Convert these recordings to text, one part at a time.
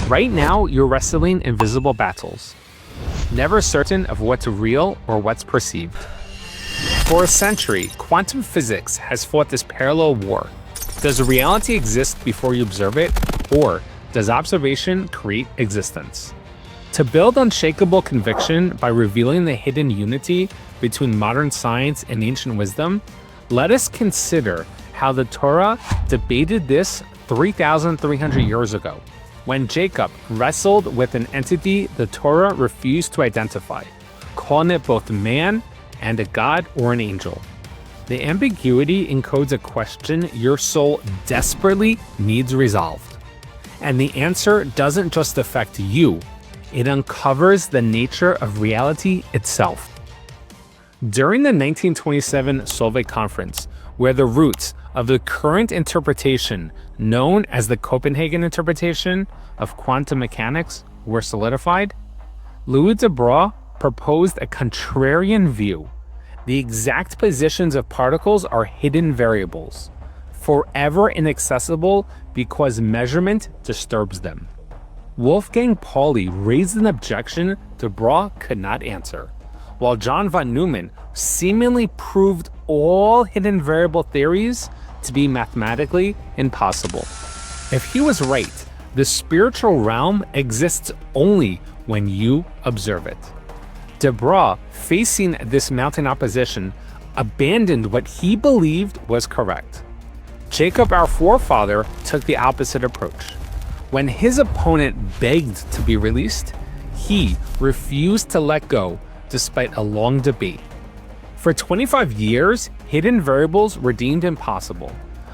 Right now, you're wrestling invisible battles, never certain of what's real or what's perceived. For a century, quantum physics has fought this parallel war. Does reality exist before you observe it, or does observation create existence? To build unshakable conviction by revealing the hidden unity between modern science and ancient wisdom, let us consider how the Torah debated this 3,300 years ago, when Jacob wrestled with an entity the Torah refused to identify, calling it both man and a god or an angel. The ambiguity encodes a question your soul desperately needs resolved. And the answer doesn't just affect you, it uncovers the nature of reality itself. During the 1927 Solvay Conference, where the roots of the current interpretation, known as the Copenhagen interpretation of quantum mechanics, were solidified, Louis de Broglie proposed a contrarian view. The exact positions of particles are hidden variables, forever inaccessible because measurement disturbs them. Wolfgang Pauli raised an objection de Broglie could not answer, while John von Neumann seemingly proved all hidden variable theories to be mathematically impossible. If he was right, the spiritual realm exists only when you observe it. De Broglie, facing this mounting opposition, abandoned what he believed was correct. Jacob, our forefather, took the opposite approach. When his opponent begged to be released, he refused to let go despite a long debate. For 25 years, hidden variables were deemed impossible.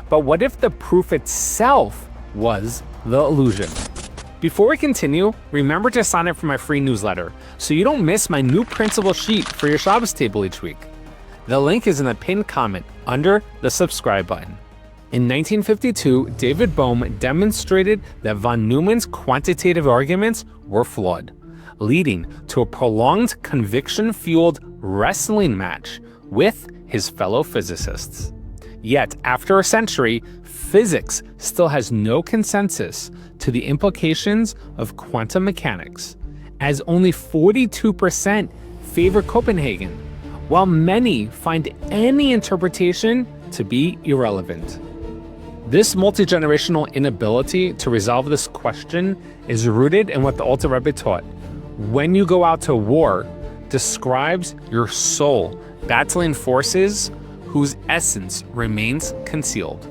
But what if the proof itself was the illusion? Before we continue, remember to sign up for my free newsletter so you don't miss my new printable sheet for your Shabbos table each week. The link is in the pinned comment under the subscribe button. In 1952, David Bohm demonstrated that von Neumann's quantitative arguments were flawed, leading to a prolonged conviction-fueled wrestling match with his fellow physicists. Yet, after a century, physics still has no consensus to the implications of quantum mechanics, as only 42% favor Copenhagen, while many find any interpretation to be irrelevant. This multi-generational inability to resolve this question is rooted in what the Alter Rebbe taught. When you go out to war, describes your soul battling forces whose essence remains concealed.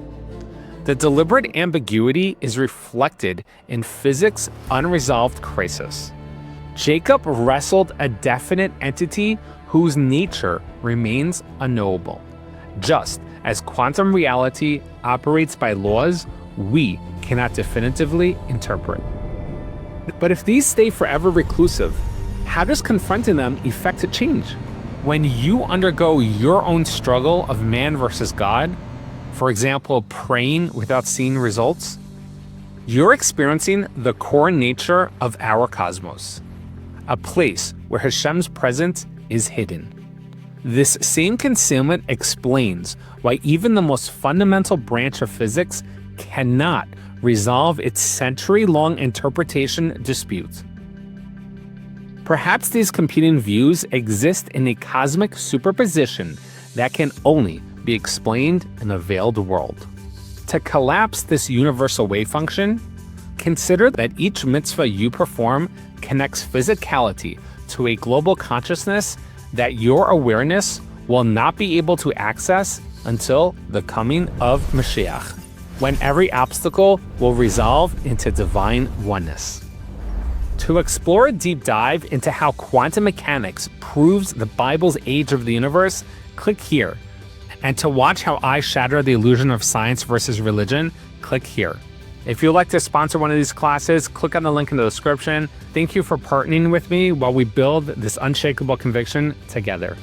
The deliberate ambiguity is reflected in physics' unresolved crisis. Jacob wrestled a definite entity whose nature remains unknowable. Just as quantum reality operates by laws we cannot definitively interpret. But if these stay forever reclusive, how does confronting them effect a change? When you undergo your own struggle of man versus God, for example, praying without seeing results, you're experiencing the core nature of our cosmos, a place where Hashem's presence is hidden. This same concealment explains why even the most fundamental branch of physics cannot resolve its century-long interpretation dispute. Perhaps these competing views exist in a cosmic superposition that can only be explained in a veiled world. To collapse this universal wave function, consider that each mitzvah you perform connects physicality to a global consciousness that your awareness will not be able to access until the coming of Mashiach, when every obstacle will resolve into divine oneness. To explore a deep dive into how quantum mechanics proves the Bible's age of the universe, click here. And to watch how I shatter the illusion of science versus religion, click here. If you'd like to sponsor one of these classes, click on the link in the description. Thank you for partnering with me while we build this unshakable conviction together.